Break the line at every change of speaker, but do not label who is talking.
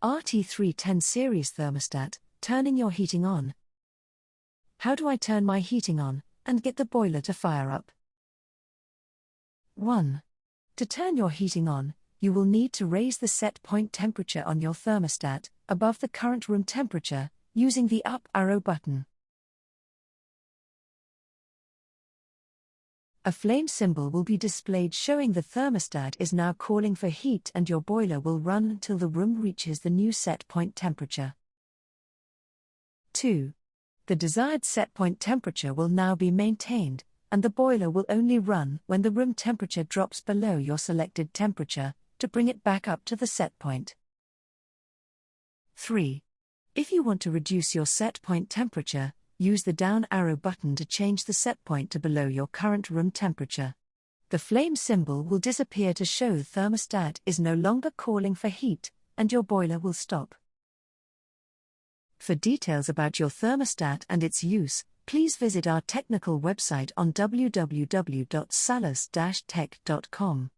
RT310 series thermostat, turning your heating on. How do I turn my heating on and get the boiler to fire up? 1. To turn your heating on, you will need to raise the set point temperature on your thermostat above the current room temperature using the up arrow button. A flame symbol will be displayed showing the thermostat is now calling for heat, and your boiler will run until the room reaches the new set point temperature. 2. The desired set point temperature will now be maintained, and the boiler will only run when the room temperature drops below your selected temperature to bring it back up to the set point. 3. If you want to reduce your set point temperature, use the down arrow button to change the set point to below your current room temperature. The flame symbol will disappear to show the thermostat is no longer calling for heat, and your boiler will stop. For details about your thermostat and its use, please visit our technical website on www.salas-tech.com.